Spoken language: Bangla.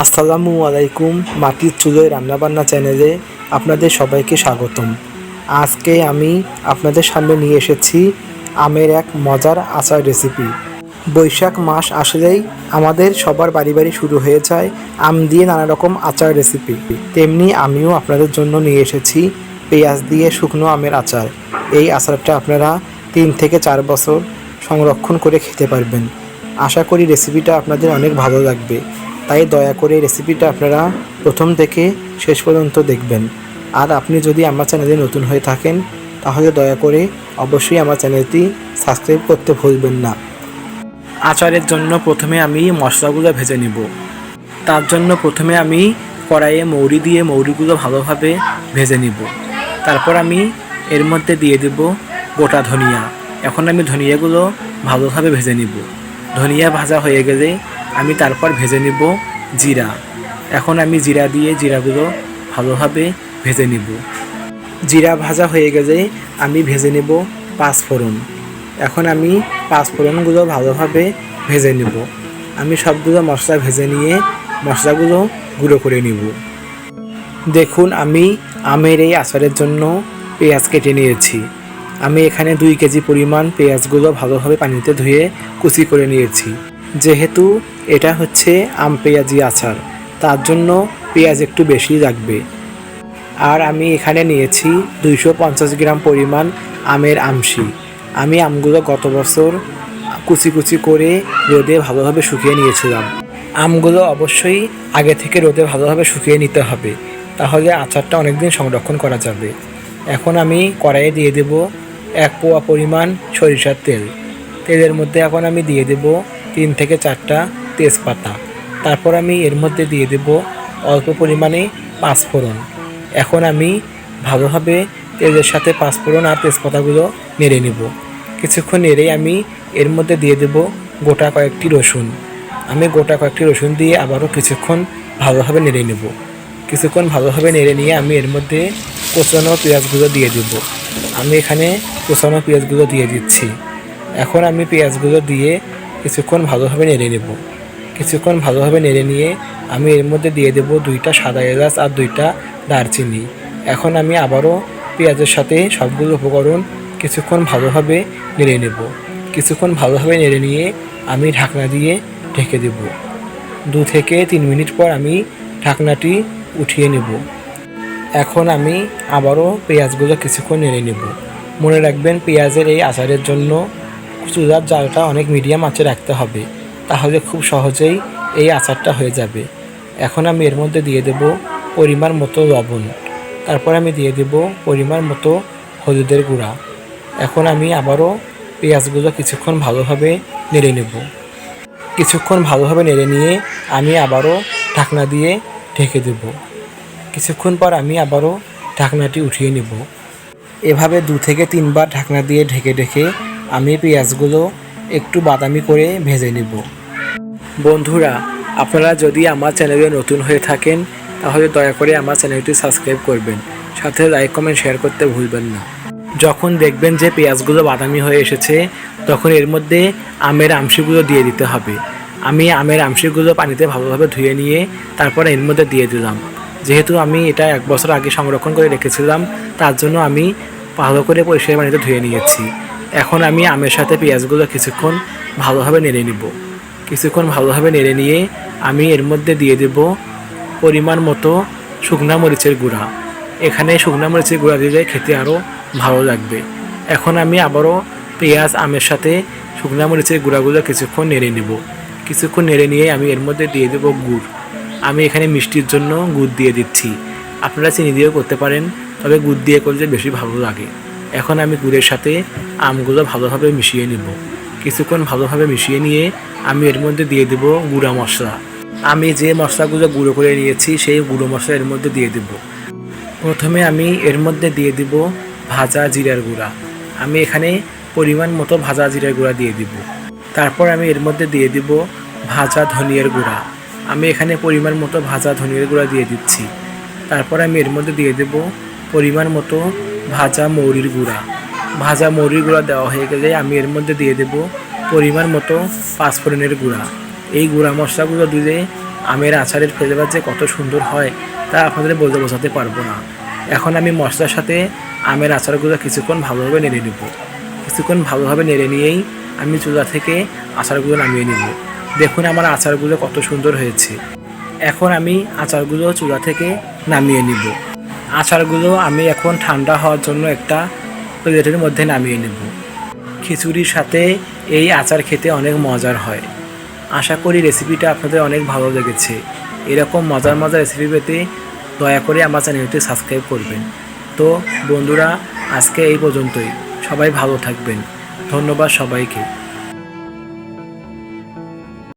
আসসালামু আলাইকুম। মাটির চুলোয় রান্নাবান্না চ্যানেলে আপনাদের সবাইকে স্বাগতম। আজকে আমি আপনাদের সামনে নিয়ে এসেছি আমের এক মজার আচার রেসিপি। বৈশাখ মাস আসলেই আমাদের সবার বাড়ি বাড়ি শুরু হয়ে যায় আম দিয়ে নানা রকম আচার রেসিপি। তেমনি আমিও আপনাদের জন্য নিয়ে এসেছি পেঁয়াজ দিয়ে শুকনো আমের আচার। এই আচারটা আপনারা 3 থেকে 4 বছর সংরক্ষণ করে খেতে পারবেন। আশা করি রেসিপিটা আপনাদের অনেক ভালো লাগবে, তাই দয়া করে রেসিপিটা আপনারা প্রথম থেকে শেষ পর্যন্ত দেখবেন। আর আপনি যদি আমার চ্যানেলে নতুন হয়ে থাকেন তাহলে দয়া করে অবশ্যই আমার চ্যানেলটি সাবস্ক্রাইব করতে ভুলবেন না। আচারের জন্য প্রথমে আমি মশলাগুলো ভেজে নিব। তার জন্য প্রথমে আমি কড়াইয়ে মৌরি দিয়ে মৌরিগুলো ভালোভাবে ভেজে নিব। তারপর আমি এর মধ্যে দিয়ে দেব গোটা ধনিয়া। এখন আমি ধনিয়াগুলো ভালোভাবে ভেজে নিব। ধনিয়া ভাজা হয়ে গেলে আমি তারপর ভেজে নিব জিরা। এখন আমি জিরা দিয়ে জিরাগুলো ভালোভাবে ভেজে নিব। জিরা ভাজা হয়ে গেলে আমি ভেজে নেব পাঁচফোড়ন। এখন আমি পাঁচফোড়নগুলো ভালোভাবে ভেজে নেব। আমি সবগুলো মশলা ভেজে নিয়ে মশলাগুলো গুঁড়ো করে নিব। দেখুন, আমি আমের এই আচারের জন্য পেঁয়াজ কেটে নিয়েছি। আমি এখানে 2 কেজি পরিমাণ পেঁয়াজগুলো ভালোভাবে পানিতে ধুয়ে কুচি করে নিয়েছি। যেহেতু এটা হচ্ছে আম পেঁয়াজি আচার, তার জন্য পেঁয়াজ একটু বেশি লাগবে। আর আমি এখানে নিয়েছি 250 গ্রাম পরিমাণ আমের আমশি। আমি আমগুলো গত বছর কুচি কুচি করে রোদে ভালোভাবে শুকিয়ে নিয়েছিলাম। আমগুলো অবশ্যই আগে থেকে রোদে ভালোভাবে শুকিয়ে নিতে হবে, তাহলে আচারটা অনেকদিন সংরক্ষণ করা যাবে। এখন আমি কড়াইয়ে দিয়ে দেব 1 পোয়া পরিমাণ সরিষার তেল। তেলের মধ্যে এখন আমি দিয়ে দেব 3 থেকে 4টা তেজপাতা। তারপর আমি এর মধ্যে দিয়ে দেব অল্প পরিমাণে পাঁচফোড়ন। এখন আমি ভালোভাবে তেলের সাথে পাঁচফোড়ন আর তেজপাতাগুলো নেড়ে নেব। কিছুক্ষণ নেড়েই আমি এর মধ্যে দিয়ে দেব গোটা কয়েকটি রসুন। আমি গোটা কয়েকটি রসুন দিয়ে আবারও কিছুক্ষণ ভালোভাবে নেড়ে নেব। কিছুক্ষণ ভালোভাবে নেড়ে নিয়ে আমি এর মধ্যে কুচানো পেঁয়াজগুলো দিয়ে দেব। আমি এখানে কুচানো পেঁয়াজগুলো দিয়ে দিচ্ছি। এখন আমি পেঁয়াজগুলো দিয়ে কিছুক্ষণ ভালোভাবে নেড়ে নেব। কিছুক্ষণ ভালোভাবে নেড়ে নিয়ে আমি এর মধ্যে দিয়ে দেব 2টা সাদা এলাচ আর 2টা দারচিনি। এখন আমি আবারও পেঁয়াজের সাথে সবগুলো উপকরণ কিছুক্ষণ ভালোভাবে নেড়ে নেব। কিছুক্ষণ ভালোভাবে নেড়ে নিয়ে আমি ঢাকনা দিয়ে ঢেকে দেব। 2 থেকে 3 মিনিট পর আমি ঢাকনাটি উঠিয়ে নেব। এখন আমি আবারও পেঁয়াজগুলো কিছুক্ষণ নেড়ে নেব। মনে রাখবেন, পেঁয়াজের এই আচারের জন্য চুলার জালটা অনেক মিডিয়াম আঁচে রাখতে হবে, তাহলে খুব সহজেই এই আচারটা হয়ে যাবে। এখন আমি এর মধ্যে দিয়ে দেব পরিমাণ মতো লবণ। তারপর আমি দিয়ে দেব পরিমাণ মতো হলুদের গুঁড়া। এখন আমি আবারও পেঁয়াজগুলো কিছুক্ষণ ভালোভাবে নেড়ে নেব। কিছুক্ষণ ভালোভাবে নেড়ে নিয়ে আমি আবারও ঢাকনা দিয়ে ঢেকে দেব। কিছুক্ষণ পর আমি আবারও ঢাকনাটি উঠিয়ে নেব। এভাবে 2 থেকে 3 বার ঢাকনা দিয়ে ঢেকে ঢেকে আমি পেঁয়াজগুলো একটু বাদামি করে ভেজে নেব। বন্ধুরা, আপনারা যদি আমার চ্যানেলে নতুন হয়ে থাকেন তাহলে দয়া করে আমার চ্যানেলটি সাবস্ক্রাইব করবেন, সাথে লাইক কমেন্ট শেয়ার করতে ভুলবেন না। যখন দেখবেন যে পেঁয়াজগুলো বাদামি হয়ে এসেছে তখন এর মধ্যে আমের আমশিগুলো দিয়ে দিতে হবে। আমি আমের আমশিগুলো পানিতে ভালোভাবে ধুয়ে নিয়ে তারপরে এর মধ্যে দিয়ে দিলাম। যেহেতু আমি এটা 1 বছর আগে সংরক্ষণ করে রেখেছিলাম, তার জন্য আমি ভালো করে পরিষ্কার পানিতে ধুয়ে নিয়েছি। এখন আমি আমের সাথে পেঁয়াজগুলো কিছুক্ষণ ভালোভাবে নেড়ে নিব। কিছুক্ষণ ভালোভাবে নেড়ে নিয়ে আমি এর মধ্যে দিয়ে দেব পরিমাণ মতো শুকনা মরিচের গুঁড়া। এখানে শুকনা মরিচের গুঁড়া দিলে খেতে আরও ভালো লাগবে। এখন আমি আবারও পেঁয়াজ আমের সাথে শুকনা মরিচের গুঁড়াগুলো কিছুক্ষণ নেড়ে নেব। কিছুক্ষণ নেড়ে নিয়ে আমি এর মধ্যে দিয়ে দেব গুড়। আমি এখানে মিষ্টির জন্য গুড় দিয়ে দিচ্ছি। আপনারা চিনি দিয়েও করতে পারেন, তবে গুড় দিয়ে করলে বেশি ভালো লাগে। এখন আমি গুড়ের সাথে আমগুলো ভালোভাবে মিশিয়ে নেব। কিছুক্ষণ ভালোভাবে মিশিয়ে নিয়ে আমি এর মধ্যে দিয়ে দেব গুঁড়া মশলা। আমি যে মশলাগুলো গুঁড়ো করে নিয়েছি সেই গুঁড়ো মশলা এর মধ্যে দিয়ে দেব। প্রথমে আমি এর মধ্যে দিয়ে দেব ভাজা জিরার গুঁড়া। আমি এখানে পরিমাণ মতো ভাজা জিরার গুঁড়া দিয়ে দেব। তারপর আমি এর মধ্যে দিয়ে দেব ভাজা ধনিয়ার গুঁড়া। আমি এখানে পরিমাণ মতো ভাজা ধনিয়ার গুঁড়া দিয়ে দিচ্ছি। তারপর আমি এর মধ্যে দিয়ে দেব পরিমাণ মতো ভাজা মৌরির গুঁড়া। ভাজা মৌরির গুঁড়া দেওয়া হয়ে গেলে আমি এর মধ্যে দিয়ে দেব পরিমাণ মতো পাঁচফোড়নের গুঁড়া। এই গুঁড়া মশলাগুলো দিলে আমের আচারের ফ্লেভার যে কত সুন্দর হয় তা আপনাদের বলতে বোঝাতে পারবো না। এখন আমি মশলার সাথে আমের আচারগুলো কিছুক্ষণ ভালোভাবে নেড়ে নেব। কিছুক্ষণ ভালোভাবে নেড়ে নিয়েই আমি চুলা থেকে আচারগুলো নামিয়ে নেব। দেখুন আমার আচারগুলো কত সুন্দর হয়েছে। এখন আমি আচারগুলো চুলা থেকে নামিয়ে নিব। আচারগুলো আমি এখন ঠান্ডা হওয়ার জন্য একটা প্লেটের মধ্যে নামিয়ে নেব। খিচুড়ির সাথে এই আচার খেতে অনেক মজার হয়। আশা করি রেসিপিটা আপনাদের অনেক ভালো লেগেছে। এরকম মজার মজার রেসিপি পেতে দয়া করে আমার চ্যানেলটি সাবস্ক্রাইব করবেন। তো বন্ধুরা, আজকে এই পর্যন্তই। সবাই ভালো থাকবেন। ধন্যবাদ সবাইকে।